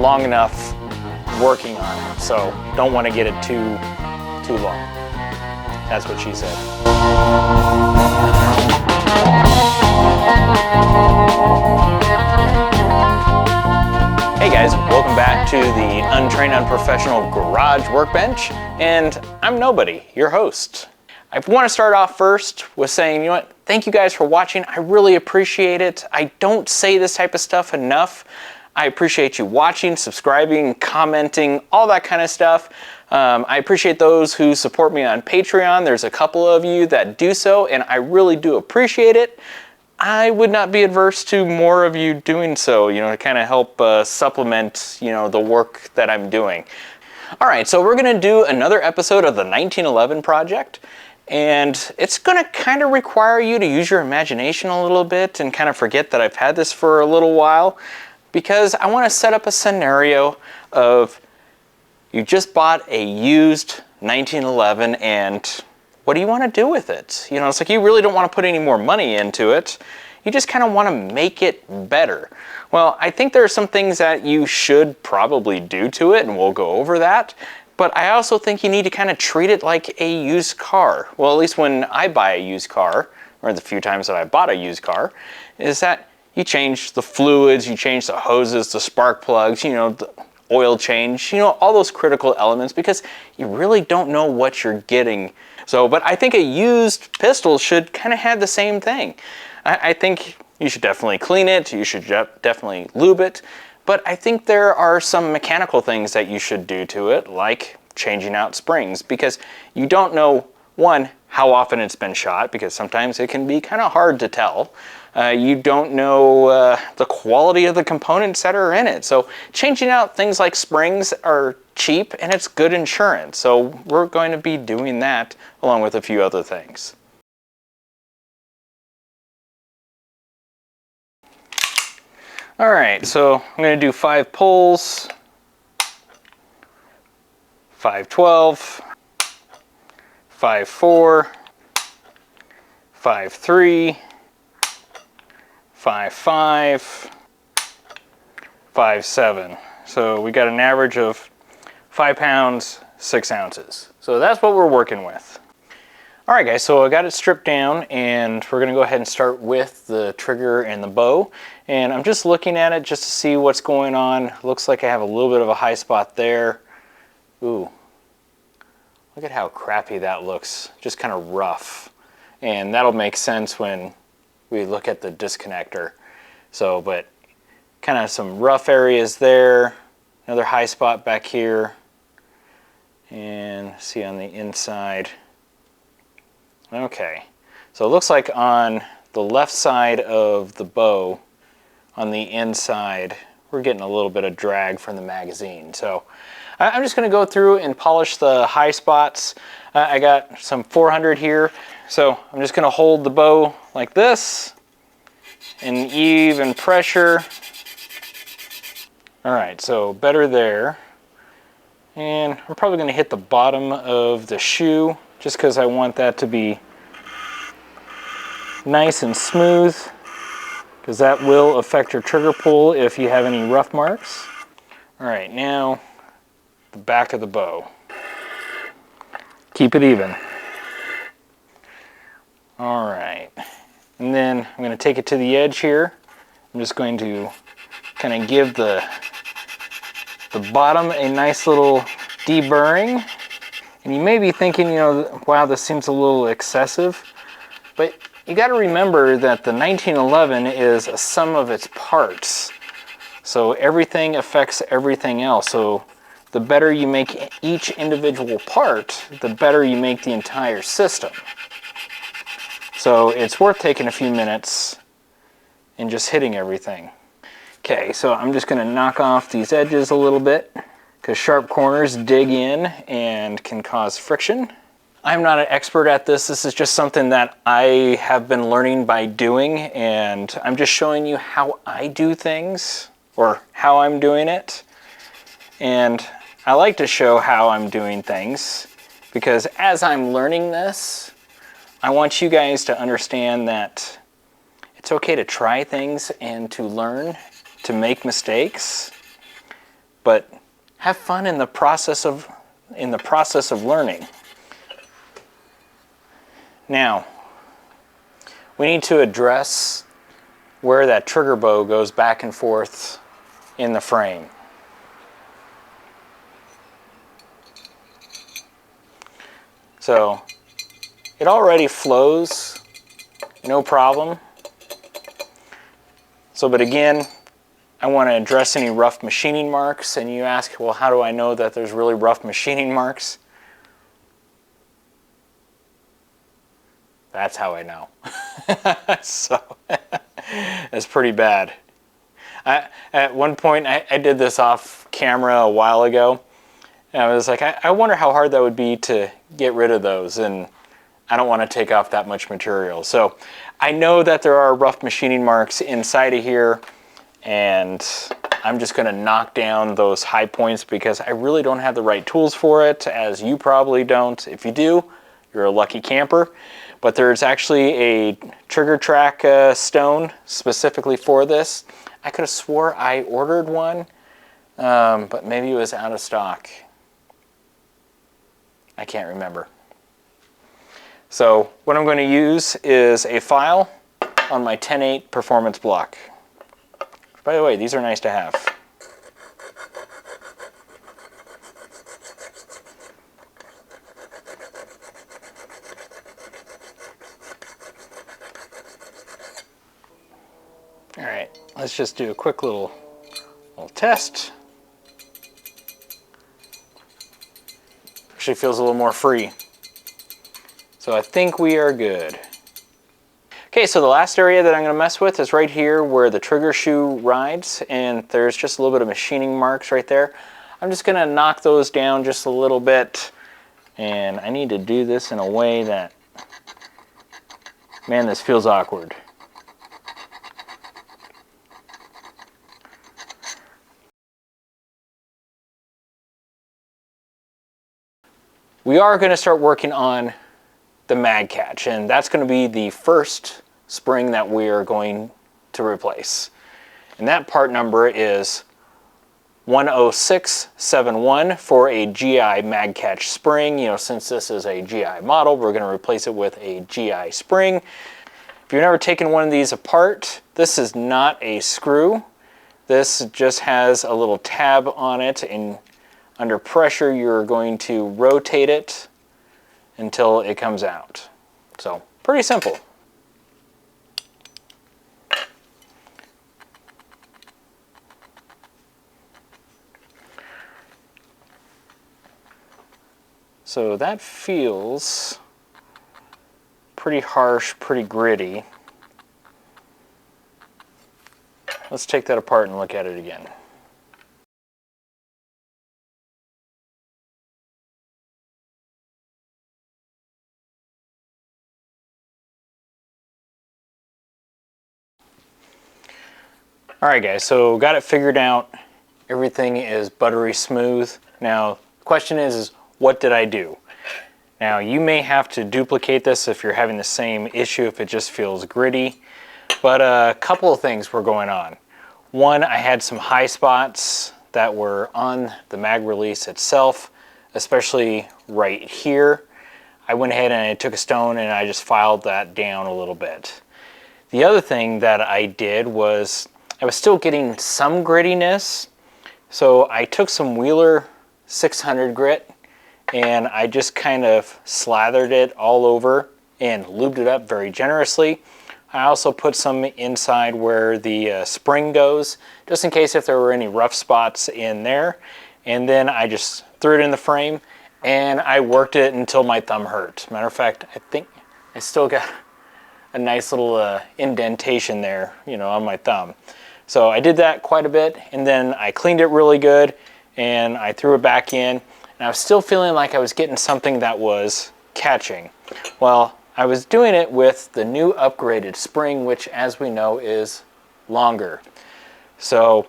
long enough working on it, so don't want to get it too long. That's what she said. Hey guys, welcome back to the Untrained Unprofessional Garage Workbench, and I'm Nobody, your host. I want to start off first with saying, you know what, thank you guys for watching. I really appreciate it. I don't say this type of stuff enough. I appreciate you watching, subscribing, commenting, all that kind of stuff. I appreciate those who support me on Patreon. There's a couple of you that do so, and I really do appreciate it. I would not be adverse to more of you doing so, you know, to kind of help supplement, you know, the work that I'm doing. All right, so we're going to do another episode of the 1911 project, and it's going to kind of require you to use your imagination a little bit and kind of forget that I've had this for a little while, because I want to set up a scenario of you just bought a used 1911 and what do you want to do with it? You know, it's like you really don't want to put any more money into it. You just kind of want to make it better. Well, I think there are some things that you should probably do to it, and we'll go over that. But I also think you need to kind of treat it like a used car. Well, at least when I buy a used car, or the few times that I bought a used car, is that you change the fluids, you change the hoses, the spark plugs, you know, the oil change, you know, all those critical elements, because you really don't know what you're getting. So, but I think a used pistol should kind of have the same thing. I think you should definitely clean it, you should definitely lube it, but I think there are some mechanical things that you should do to it, like changing out springs, because you don't know, one, how often it's been shot, because sometimes it can be kind of hard to tell. You don't know the quality of the components that are in it. So changing out things like springs are cheap and it's good insurance. So we're going to be doing that along with a few other things. All right, so I'm going to do 5 pulls, 5-12, 5-4, 5-3, 5-5, 5-7. So we got an average of 5 pounds, 6 ounces. So that's what we're working with. All right, guys, so I got it stripped down, and we're gonna go ahead and start with the trigger and the bow. And I'm just looking at it just to see what's going on. Looks like I have a little bit of a high spot there. Ooh, look at how crappy that looks, just kind of rough. And that'll make sense when we look at the disconnector. So, but kind of some rough areas there, another high spot back here, and see on the inside. Okay, so it looks like on the left side of the bow, on the inside, we're getting a little bit of drag from the magazine. So I'm just going to go through and polish the high spots. I got some 400 here, so I'm just going to hold the bow like this, in even pressure. All right, so better there. And I'm probably going to hit the bottom of the shoe just because I want that to be nice and smooth, because that will affect your trigger pull if you have any rough marks. All right, now the back of the bow. Keep it even. All right. And then I'm going to take it to the edge here. I'm just going to kind of give the bottom a nice little deburring. And you may be thinking, you know, wow, this seems a little excessive. But you got to remember that the 1911 is a sum of its parts. So everything affects everything else. So the better you make each individual part, the better you make the entire system. So it's worth taking a few minutes and just hitting everything. Okay, so I'm just going to knock off these edges a little bit because sharp corners dig in and can cause friction. I'm not an expert at this. This is just something that I have been learning by doing, and I'm just showing you how I do things, or how I'm doing it. And I like to show how I'm doing things because as I'm learning this, I want you guys to understand that it's okay to try things and to learn, to make mistakes. but have fun in the process of learning. Now, we need to address where that trigger bow goes back and forth in the frame. So it already flows, no problem. So, but again, I want to address any rough machining marks, and you ask, well, how do I know that there's really rough machining marks? That's how I know. So, it's pretty bad. At one point, I did this off camera a while ago, and I was like, I wonder how hard that would be to get rid of those, and I don't want to take off that much material. So I know that there are rough machining marks inside of here, and I'm just going to knock down those high points because I really don't have the right tools for it, as you probably don't. If you do, you're a lucky camper. But there's actually a trigger track stone specifically for this. I could have swore I ordered one, but maybe it was out of stock. I can't remember. So what I'm going to use is a file on my 10/8 performance block. By the way, these are nice to have. All right, let's just do a quick little test. Actually feels a little more free. So I think we are good. Okay, so the last area that I'm going to mess with is right here where the trigger shoe rides, and there's just a little bit of machining marks right there. I'm just going to knock those down just a little bit, and I need to do this in a way that, man, this feels awkward. We are going to start working on the mag catch, and that's going to be the first spring that we are going to replace. And that part number is 10671 for a GI mag catch spring. You know, since this is a GI model, we're going to replace it with a GI spring. If you've never taken one of these apart, this is not a screw. This just has a little tab on it, and under pressure you're going to rotate it until it comes out. So, pretty simple. So that feels pretty harsh, pretty gritty. Let's take that apart and look at it again. Alright guys, so got it figured out. Everything is buttery smooth. Now, the question is what did I do? Now, you may have to duplicate this if you're having the same issue, if it just feels gritty. But a couple of things were going on. One, I had some high spots that were on the mag release itself, especially right here. I went ahead and I took a stone and I just filed that down a little bit. The other thing that I did was I was still getting some grittiness, so I took some Wheeler 600 grit and I just kind of slathered it all over and lubed it up very generously. I also put some inside where the spring goes, just in case if there were any rough spots in there. And then I just threw it in the frame and I worked it until my thumb hurt. Matter of fact, I think I still got a nice little indentation there, you know, on my thumb. So I did that quite a bit, and then I cleaned it really good and I threw it back in, and I was still feeling like I was getting something that was catching. Well, I was doing it with the new upgraded spring, which as we know is longer. So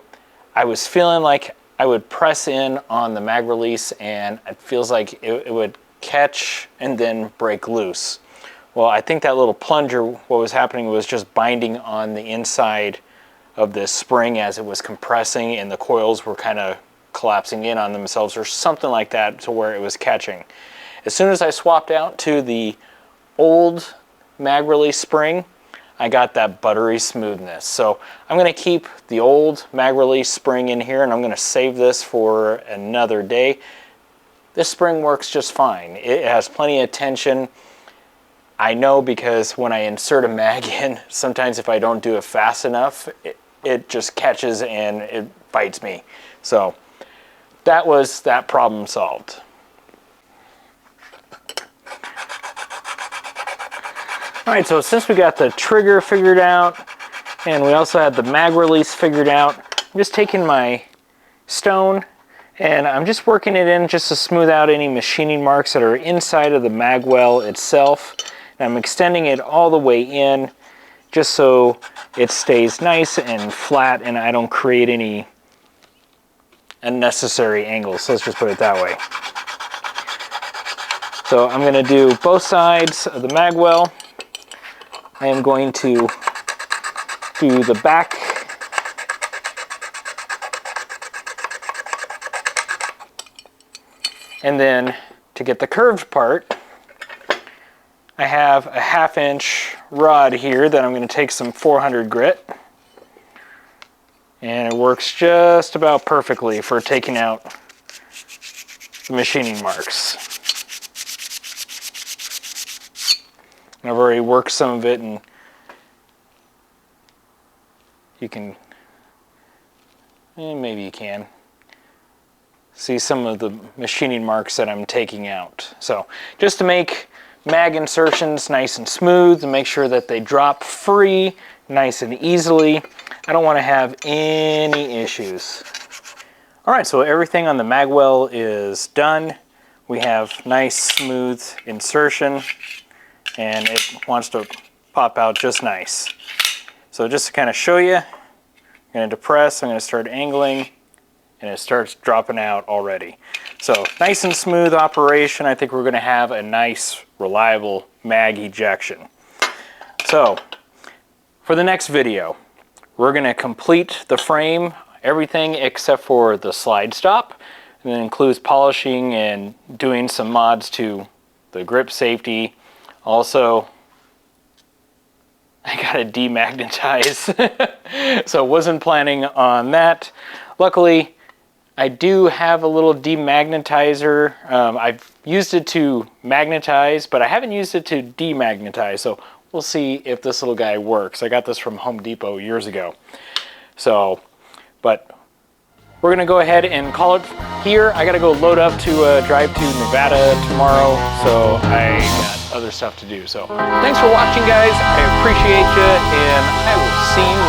I was feeling like I would press in on the mag release and it feels like it would catch and then break loose. Well, I think that little plunger, what was happening was just binding on the inside of this spring as it was compressing, and the coils were kind of collapsing in on themselves or something like that to where it was catching. As soon as I swapped out to the old mag release spring, I got that buttery smoothness. So I'm going to keep the old mag release spring in here, and I'm going to save this for another day. This spring works just fine. It has plenty of tension. I know because when I insert a mag in, sometimes if I don't do it fast enough, it just catches and it bites me. So that was that problem solved. All right, so since we got the trigger figured out and we also had the mag release figured out, I'm just taking my stone and I'm just working it in just to smooth out any machining marks that are inside of the mag well itself. And I'm extending it all the way in just so it stays nice and flat and I don't create any unnecessary angles. So let's just put it that way. So I'm going to do both sides of the mag well. I am going to do the back and then to get the curved part, I have a 1/2 inch rod here that I'm going to take some 400 grit, and it works just about perfectly for taking out the machining marks. And I've already worked some of it, and you can, maybe you can see some of the machining marks that I'm taking out. So just to make mag insertions nice and smooth and make sure that they drop free nice and easily, I don't want to have any issues. All right, so everything on the mag well is done. We have nice smooth insertion and it wants to pop out just nice. So just to kind of show you, I'm going to depress, I'm going to start angling, and it starts dropping out already. So nice and smooth operation. I think we're going to have a nice, reliable mag ejection. So for the next video, we're going to complete the frame, everything except for the slide stop, and that includes polishing and doing some mods to the grip safety. Also, I gotta demagnetize, so wasn't planning on that. Luckily, I do have a little demagnetizer. I've used it to magnetize, but I haven't used it to demagnetize, so we'll see if this little guy works. I got this from Home Depot years ago. So, but we're gonna go ahead and call it here. I gotta go load up to drive to Nevada tomorrow, so I got other stuff to do. So thanks for watching, guys. I appreciate you, and I will see you